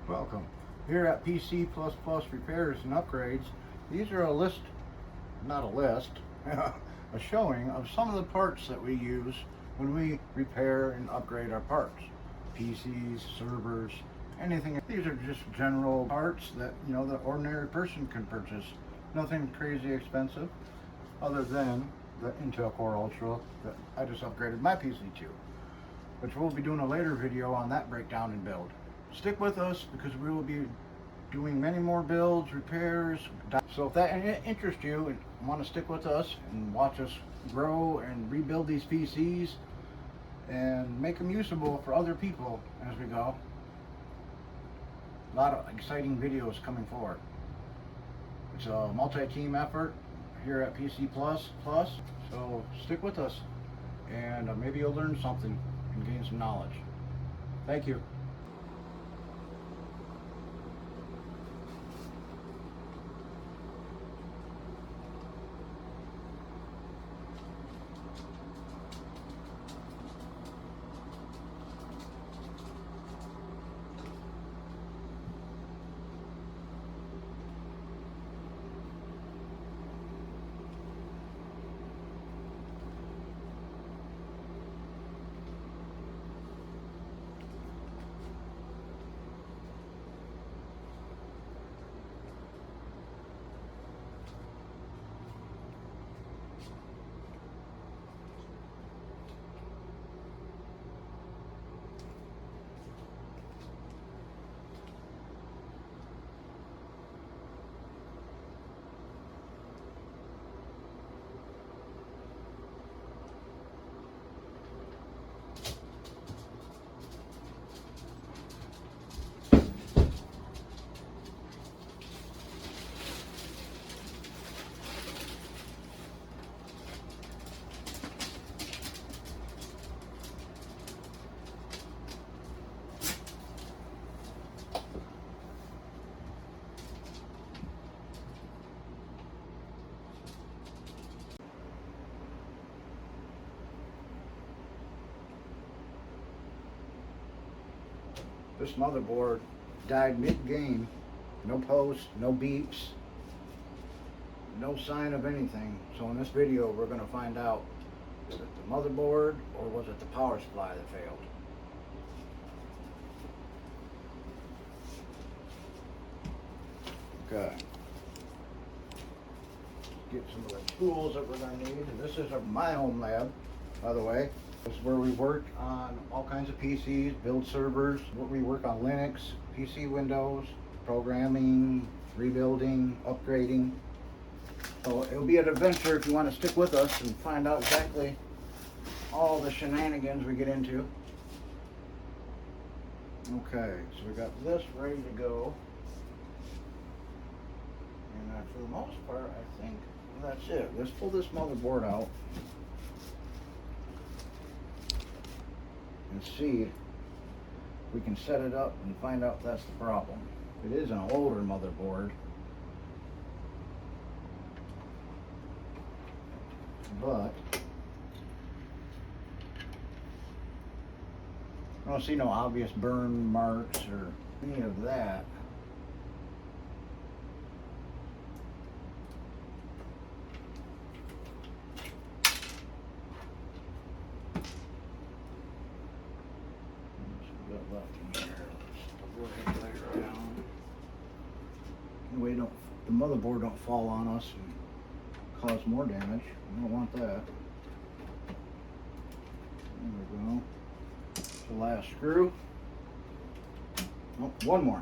Welcome. Here at PC++ Repairs and Upgrades, these are a list, not a list, a showing of some of the parts that we use when we repair and upgrade our parts. PCs, servers, anything. These are just general parts that, the ordinary person can purchase. Nothing crazy expensive other than the Intel Core Ultra that I just upgraded my PC to, which we'll be doing a later video on that breakdown and build. Stick with us because we will be doing many more builds, repairs. So if that interests you and want to stick with us and watch us grow and rebuild these PCs and make them usable for other people as we go, a lot of exciting videos coming forward. It's a multi-team effort here at PC++, so stick with us and maybe you'll learn something and gain some knowledge. Thank you. This motherboard died mid-game. No posts, no beeps, no sign of anything. So in this video we're going to find out, was it the motherboard or was it the power supply that failed? Okay. Get some of the tools that we're going to need. And this is my home lab, by the way. This is where we work on all kinds of PCs, build servers, where we work on Linux, PC Windows, programming, rebuilding, upgrading. So it'll be an adventure if you want to stick with us and find out exactly all the shenanigans we get into. Okay, so we got this ready to go. And for the most part, I think that's it. Let's pull this motherboard out and see if we can set it up and find out if that's the problem. It is an older motherboard, but I don't see no obvious burn marks or any of that. The motherboard don't fall on us and cause more damage. We don't want that. There we go. The last screw. Oh, one more.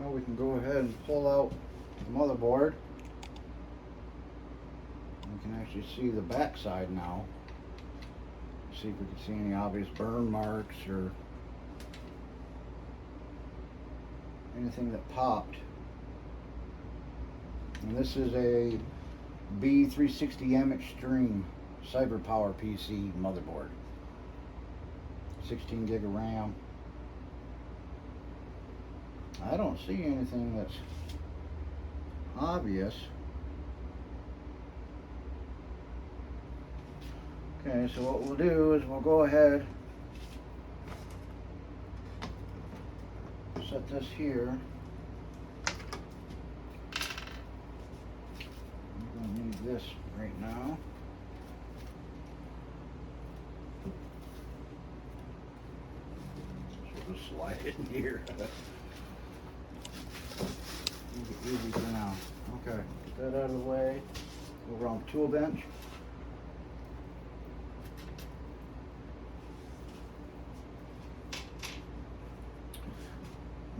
Now we can go ahead and pull out the motherboard. We can actually see the back side now. See if we can see any obvious burn marks or anything that popped. And this is a B360M Extreme Cyber Power PC motherboard. 16 gig of RAM. I don't see anything that's obvious. Okay, so what we'll do is we'll go ahead, set this here. I'm going to need this right now. So just slide it in here. Make it easy for now. Okay, get that out of the way. Over on the tool bench.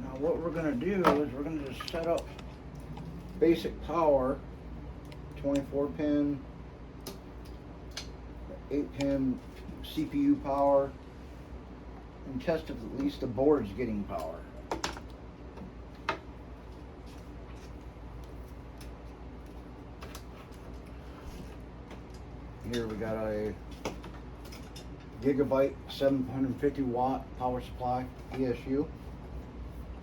Now what we're going to do is we're going to just set up basic power, 24 pin, 8 pin CPU power, and test if at least the board's getting power. Here we got a gigabyte 750 watt power supply ESU.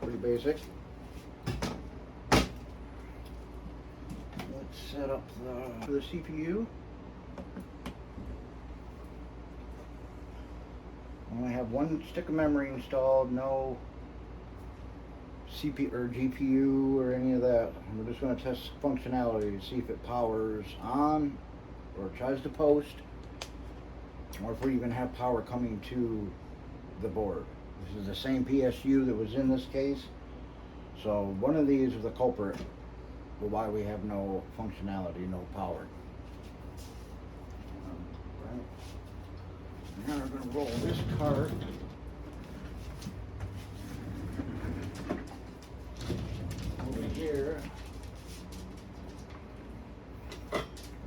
Pretty basic. Let's set up the CPU. I only have one stick of memory installed, no CPU or GPU or any of that. We're just going to test functionality to see if it powers on or tries to post, or if we even have power coming to the board. This is the same PSU that was in this case, so one of these is the culprit for why we have no functionality, no power. Right. Now we're going to roll this cart over here.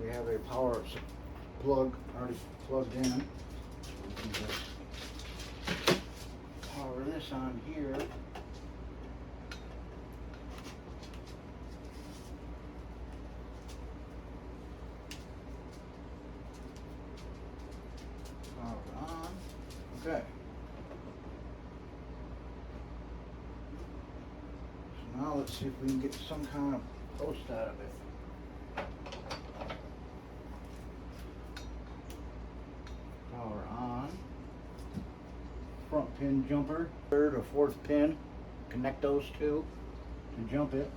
We have a power plug already plugged in. We can just power this on here. Power on. Okay. So now let's see if we can get some kind of post out of it. Power on. Front pin jumper, third or fourth pin, connect those two to jump it.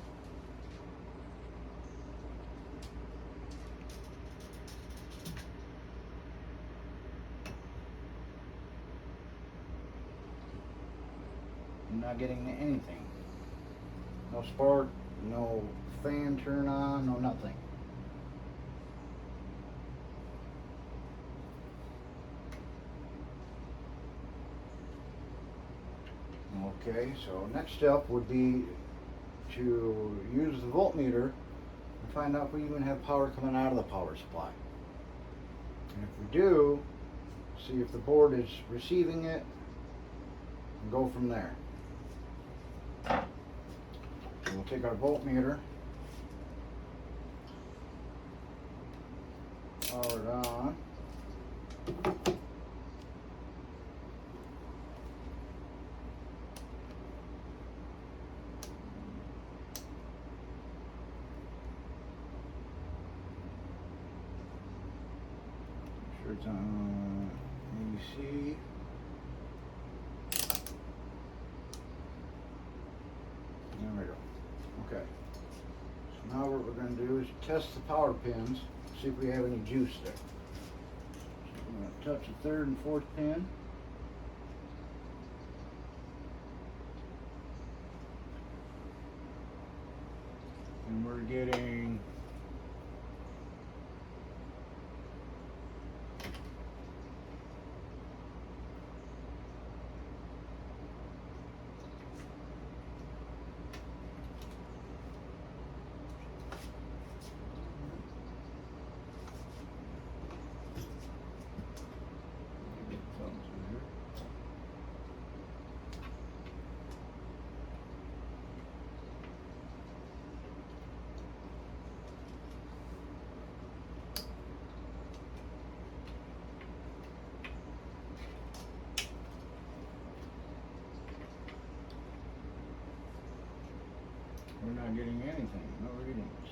I'm not getting anything. No spark, no fan turn on, no nothing. Okay, so next step would be to use the voltmeter and find out if we even have power coming out of the power supply. And if we do, see if the board is receiving it and go from there. So we'll take our voltmeter, power it on. It's on AC. There we go. Okay. So now what we're going to do is test the power pins, see if we have any juice there. So I'm going to touch the third and fourth pin. And we're getting we're not getting anything, no readings.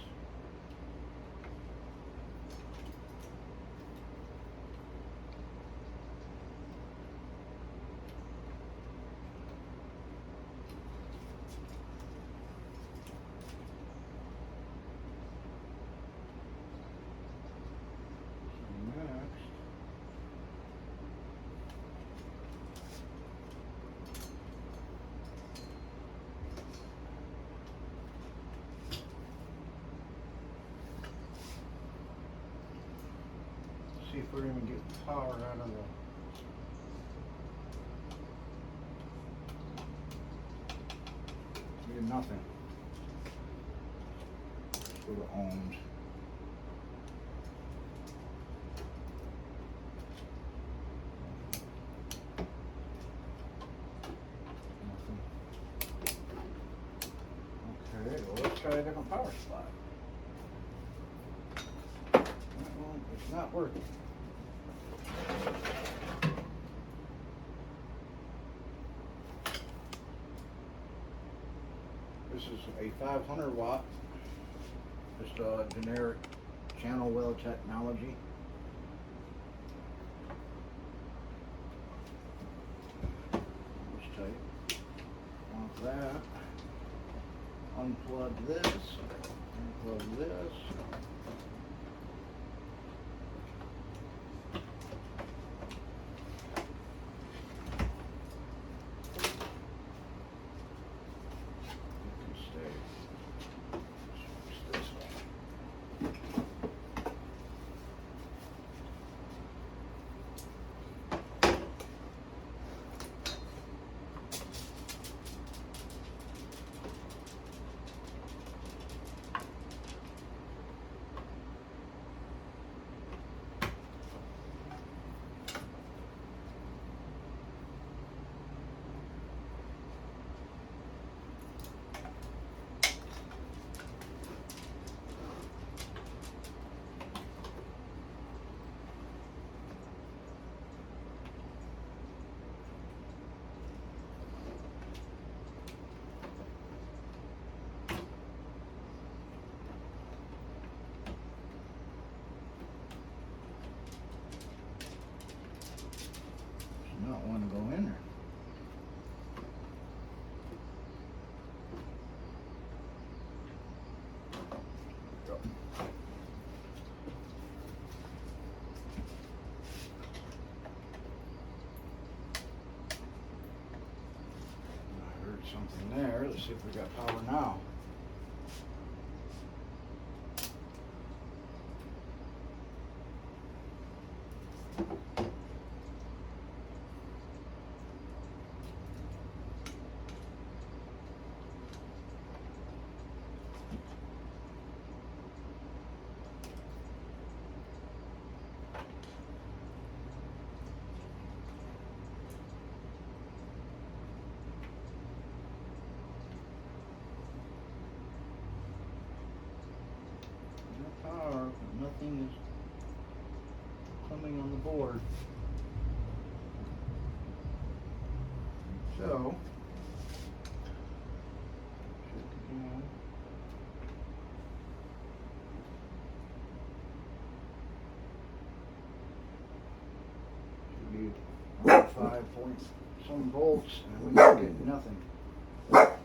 See if we're even getting power out of the. We get nothing. Let's go to ohms. Okay, well, let's try a different power supply. Well, it's not working. This is a 500 watt, just a generic channel well technology. Let's take off that. Unplug this, unplug this. Not want to go in there. I heard something there. Let's see if we got power now. Power, but nothing is coming on the board. So, check again. Should be 5 point some volts, and we get nothing. Nothing.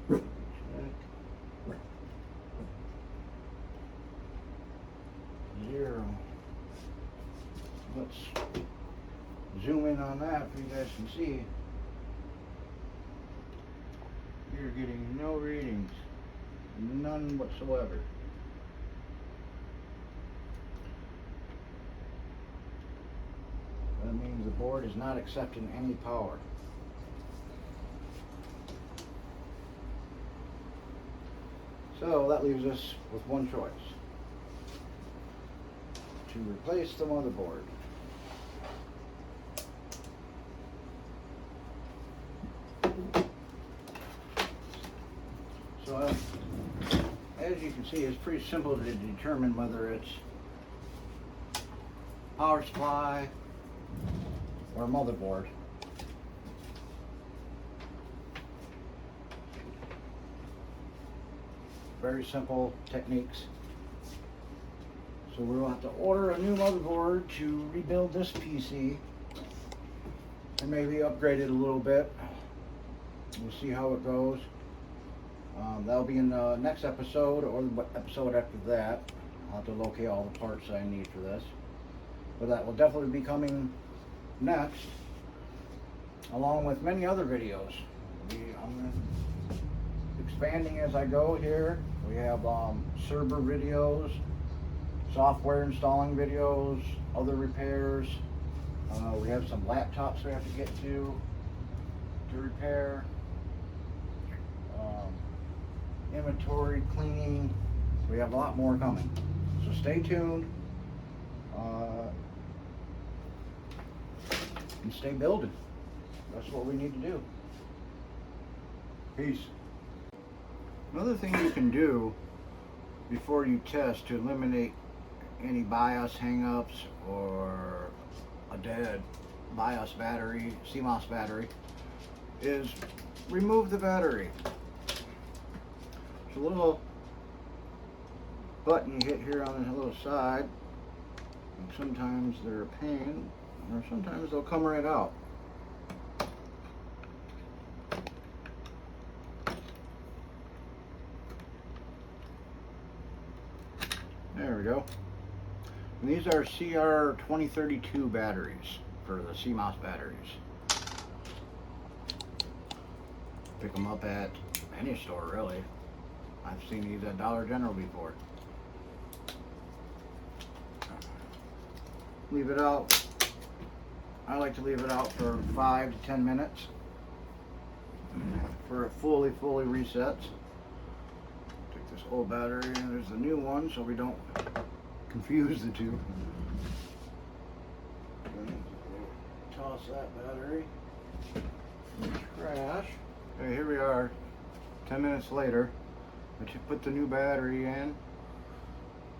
Check. Zero. Let's zoom in on that so you guys can see. You're getting no readings. None whatsoever. That means the board is not accepting any power. So that leaves us with one choice: to replace the motherboard. So as you can see, it's pretty simple to determine whether it's power supply or a motherboard. Very simple techniques. So we'll have to order a new motherboard to rebuild this PC and maybe upgrade it a little bit. We'll see how it goes. That'll be in the next episode or the episode after that. I'll have to locate all the parts I need for this. But that will definitely be coming next, along with many other videos. I'm going to expanding as I go here. We have server videos, software installing videos, other repairs. We have some laptops we have to get to repair. Inventory cleaning. We have a lot more coming. So stay tuned. And stay building. That's what we need to do. Peace. Another thing you can do before you test to eliminate any BIOS hangups or a dead BIOS battery, CMOS battery, is remove the battery. There's a little button you hit here on the little side. And sometimes they're a pain, or sometimes they'll come right out. There we go. And these are CR2032 batteries for the CMOS batteries. Pick them up at any store, really. I've seen these at Dollar General before. Leave it out. I like to leave it out for 5 to 10 minutes for it fully resets. Take this old battery and there's the new one so we don't confuse the two. Toss that battery in the trash. Okay, here we are 10 minutes later. I put the new battery in,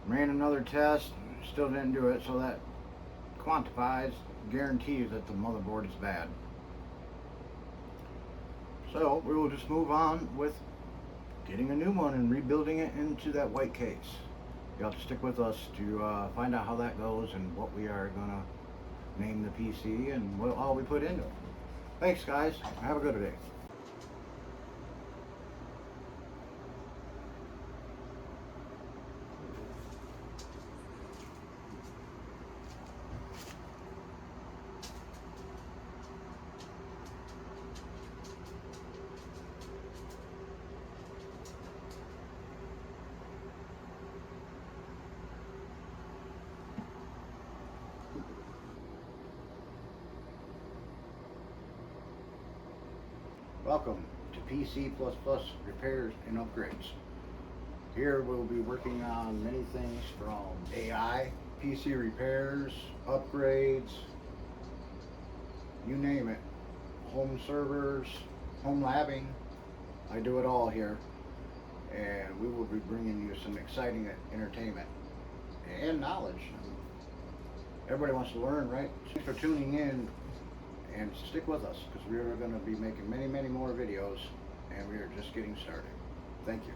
ran another test, still didn't do it, so that quantifies, guarantees that the motherboard is bad. So we will just move on with getting a new one and rebuilding it into that white case. You have to stick with us to find out how that goes and what we are going to name the PC and what all we put into it. Thanks guys, have a good day. Welcome to PC++ repairs and upgrades. Here we'll be working on many things from AI, PC repairs, upgrades, you name it. Home servers, home labbing, I do it all here. And we will be bringing you some exciting entertainment and knowledge. Everybody wants to learn, right? Thanks for tuning in. And stick with us because we are going to be making many more videos and we are just getting started. Thank you.